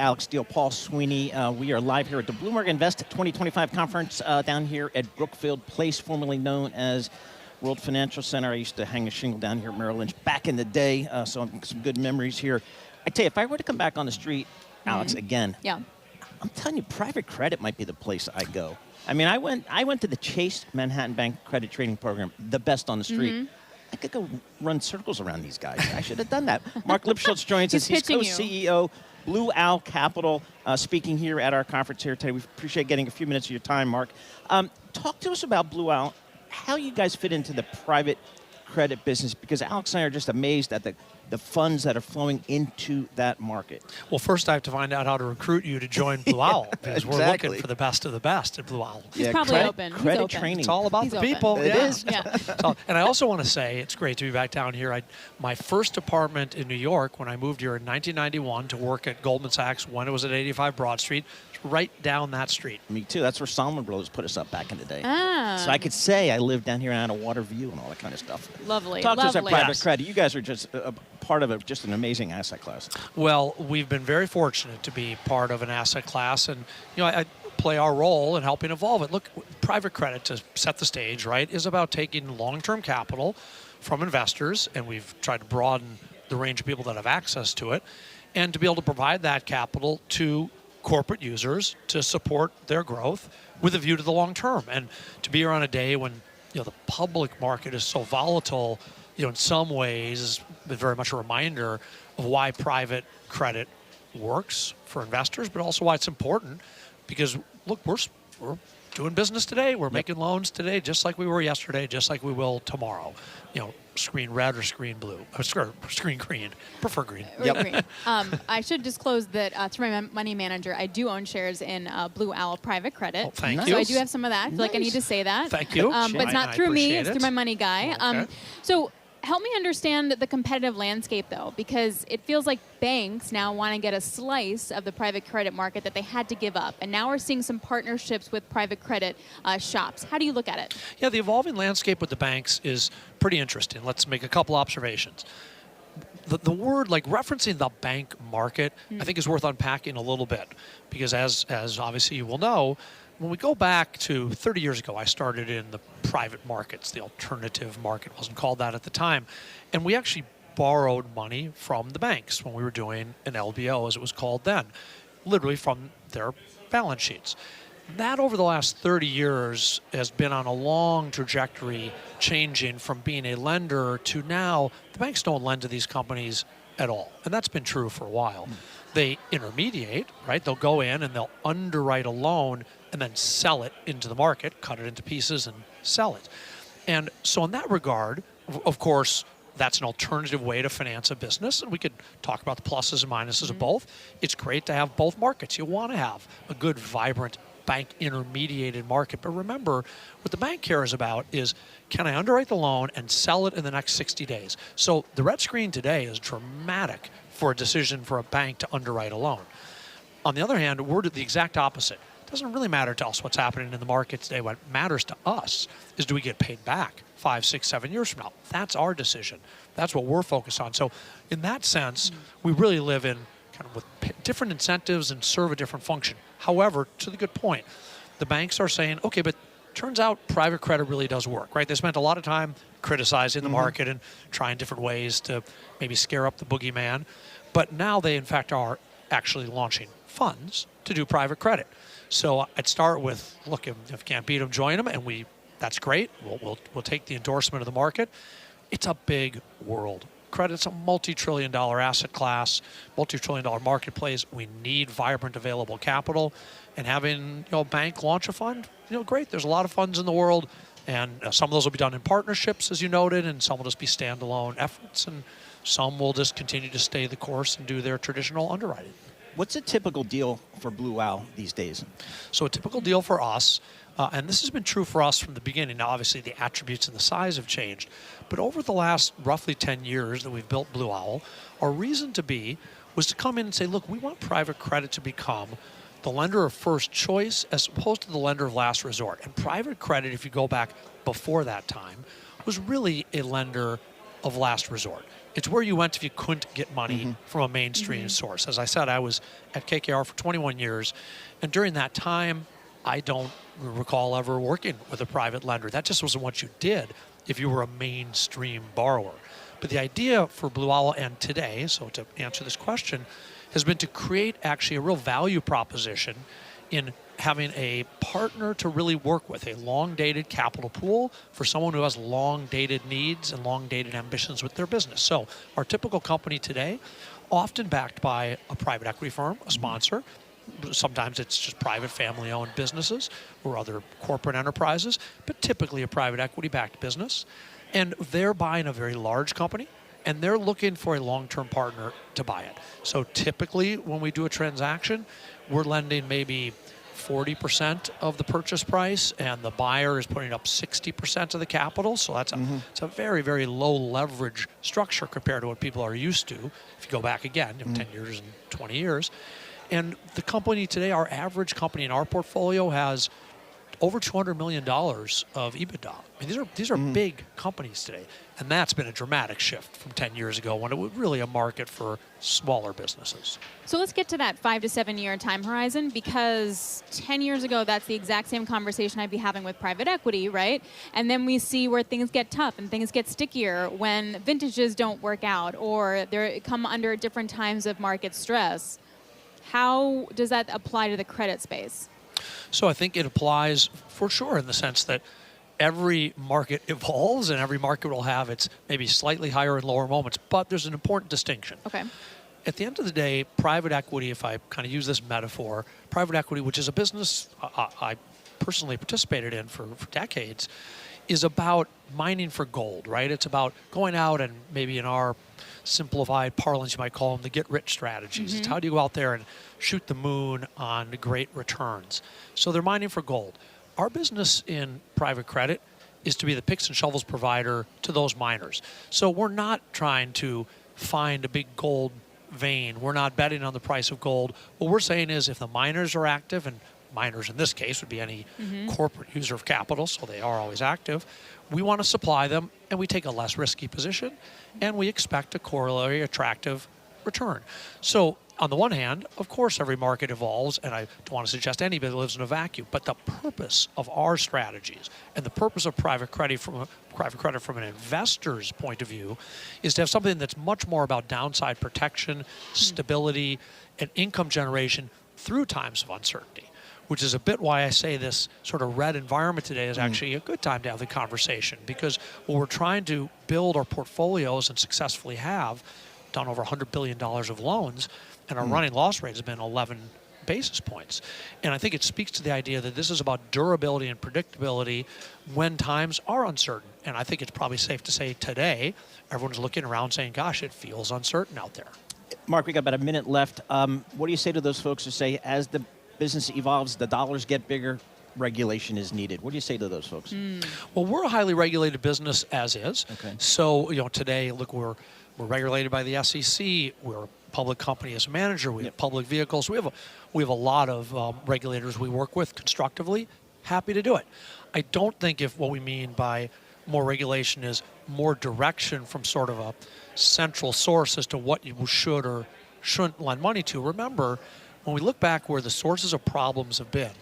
Alix Steele, Paul Sweeney. We are live here at the Bloomberg Invest 2025 conference down here at Brookfield Place, formerly known as World Financial Center. I used to hang a shingle down here at Merrill Lynch back in the day, so some good memories here. I tell you, if I were to come back on the street, Alix, again, I'm telling you, private credit might be the place I go. I mean, I went to the Chase Manhattan Bank Credit Trading Program, the best on the street. I could go run circles around these guys. I should have done that. Marc Lipschultz joins us. He's co-CEO, Blue Owl Capital, speaking here at our conference here today. We appreciate getting a few minutes of your time, Marc. Talk to us about Blue Owl, how you guys fit into the private credit business, because Alix and I are just amazed at the funds that are flowing into that market. Well, first I have to find out how to recruit you to join Blue Owl, because we're looking for the best of the best at Blue Owl. He's probably open. Credit training. It's all about the people. It is. And I also want to say it's great to be back down here. My first apartment in New York, when I moved here in 1991 to work at Goldman Sachs when it was at 85 Broad Street, right down that street. Me too. That's where Salomon Brothers put us up back in the day. So I could say I lived down here and had a water view and all that kind of stuff. Lovely. Talk to us about private credit. You guys are just a part of just an amazing asset class. Well, we've been very fortunate to be part of an asset class, and I play our role in helping evolve it. Look, private credit, to set the stage, right, is about taking long-term capital from investors, and we've tried to broaden the range of people that have access to it, and to be able to provide that capital to corporate users to support their growth with a view to the long term. And to be here on a day when the public market is so volatile, in some ways is very much a reminder of why private credit works for investors, but also why it's important. Because look, we're doing business today. We're making loans today, just like we were yesterday, just like we will tomorrow. Screen red or screen blue, or screen green. Prefer green. Green. I should disclose that through my money manager, I do own shares in Blue Owl Private Credit. Oh, thank you. So I do have some of that. I feel like I need to say that. Thank you. But it's not through me. It's through my money guy. Okay. So help me understand the competitive landscape, though, because it feels like banks now want to get a slice of the private credit market that they had to give up. And now we're seeing some partnerships with private credit shops. How do you look at it? Yeah, the evolving landscape with the banks is pretty interesting. Let's make a couple observations. The word, like referencing the bank market, I think is worth unpacking a little bit. Because as obviously you will know, when we go back to 30 years ago, I started in the private markets. The alternative market wasn't called that at the time. And we actually borrowed money from the banks when we were doing an LBO, as it was called then, literally from their balance sheets. That over the last 30 years has been on a long trajectory, changing from being a lender to now the banks don't lend to these companies at all. And that's been true for a while. They intermediate, right? They'll go in and they'll underwrite a loan and then sell it into the market, cut it into pieces and sell it. And so in that regard, of course, that's an alternative way to finance a business, and we could talk about the pluses and minuses of both. It's great to have both markets. You want to have a good, vibrant, bank-intermediated market. But remember, what the bank cares about is, can I underwrite the loan and sell it in the next 60 days? So the red screen today is dramatic for a decision for a bank to underwrite a loan. On the other hand, we're the exact opposite. It doesn't really matter to us what's happening in the market today. What matters to us is, do we get paid back 5, 6, 7 years from now? That's our decision. That's what we're focused on. So in that sense, we really live in kind of with different incentives and serve a different function. However, to the good point, the banks are saying, okay, but turns out private credit really does work, right? They spent a lot of time criticizing the market and trying different ways to maybe scare up the boogeyman. But now they, in fact, are actually launching funds to do private credit. So I'd start with, look, if you can't beat them, join them, and that's great. We'll take the endorsement of the market. It's a big world. Credit's a multi-trillion-dollar asset class, multi-trillion-dollar marketplace. We need vibrant, available capital, and having a bank launch a fund, great. There's a lot of funds in the world, and some of those will be done in partnerships, as you noted, and some will just be standalone efforts, and some will just continue to stay the course and do their traditional underwriting. What's a typical deal for Blue Owl these days? So a typical deal for us, and this has been true for us from the beginning. Now, obviously, the attributes and the size have changed. But over the last roughly 10 years that we've built Blue Owl, our reason to be was to come in and say, look, we want private credit to become the lender of first choice as opposed to the lender of last resort. And private credit, if you go back before that time, was really a lender of last resort. It's where you went if you couldn't get money from a mainstream source. As I said, I was at KKR for 21 years, and during that time, I don't recall ever working with a private lender. That just wasn't what you did if you were a mainstream borrower. But the idea for Blue Owl and today, so to answer this question, has been to create actually a real value proposition in having a partner to really work with, a long-dated capital pool for someone who has long-dated needs and long-dated ambitions with their business. So our typical company today, often backed by a private equity firm, a sponsor. Sometimes it's just private family-owned businesses or other corporate enterprises, but typically a private equity-backed business. And they're buying a very large company, and they're looking for a long-term partner to buy it. So typically when we do a transaction, we're lending maybe 40% of the purchase price, and the buyer is putting up 60% of the capital. So that's it's a very, very low leverage structure compared to what people are used to. If you go back again, 10 years and 20 years. And the company today, our average company in our portfolio has over $200 million of EBITDA. I mean, these are big companies today. And that's been a dramatic shift from 10 years ago when it was really a market for smaller businesses. So let's get to that 5 to 7 year time horizon, because 10 years ago, that's the exact same conversation I'd be having with private equity, right? And then we see where things get tough and things get stickier when vintages don't work out or they come under different times of market stress. How does that apply to the credit space? So I think it applies for sure in the sense that every market evolves and every market will have its maybe slightly higher and lower moments, but there's an important distinction. Okay. At the end of the day, private equity, if I kind of use this metaphor, private equity, which is a business I personally participated in for decades, is about mining for gold, right? It's about going out and maybe in our simplified parlance, you might call them the get-rich strategies. It's how do you go out there and shoot the moon on great returns. So they're mining for gold. Our business in private credit is to be the picks and shovels provider to those miners. So we're not trying to find a big gold vein. We're not betting on the price of gold. What we're saying is if the miners are active, and miners in this case would be any corporate user of capital, so they are always active, we want to supply them, and we take a less risky position, and we expect a corollary attractive return. So on the one hand, of course, every market evolves, and I don't want to suggest anybody lives in a vacuum, but the purpose of our strategies and the purpose of private credit from an investor's point of view is to have something that's much more about downside protection, stability, and income generation through times of uncertainty, which is a bit why I say this sort of red environment today is actually a good time to have the conversation, because what we're trying to build our portfolios and successfully have done over $100 billion of loans, and our running loss rate has been 11 basis points. And I think it speaks to the idea that this is about durability and predictability when times are uncertain. And I think it's probably safe to say today, everyone's looking around saying, gosh, it feels uncertain out there. Mark, we got about a minute left. What do you say to those folks who say, as the business evolves, the dollars get bigger, regulation is needed? What do you say to those folks? Well, we're a highly regulated business as is. Okay. So, today, look, we're regulated by the SEC. We're a public company as a manager. We have public vehicles. We have a lot of regulators we work with constructively. Happy to do it. I don't think if what we mean by more regulation is more direction from sort of a central source as to what you should or shouldn't lend money to. Remember, when we look back where the sources of problems have been,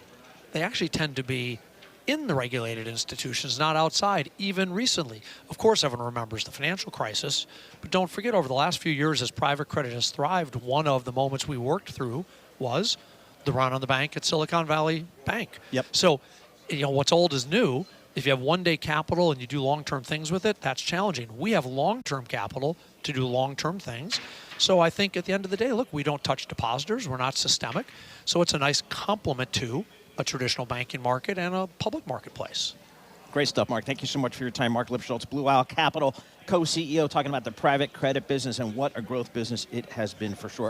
they actually tend to be in the regulated institutions, not outside, even recently. Of course, everyone remembers the financial crisis, but don't forget over the last few years as private credit has thrived, one of the moments we worked through was the run on the bank at Silicon Valley Bank. Yep. So, what's old is new. If you have one-day capital and you do long-term things with it, that's challenging. We have long-term capital to do long-term things. So I think at the end of the day, look, we don't touch depositors. We're not systemic. So it's a nice complement to a traditional banking market and a public marketplace. Great stuff, Mark. Thank you so much for your time. Marc Lipschultz, Blue Owl Capital, co-CEO, talking about the private credit business and what a growth business it has been for sure.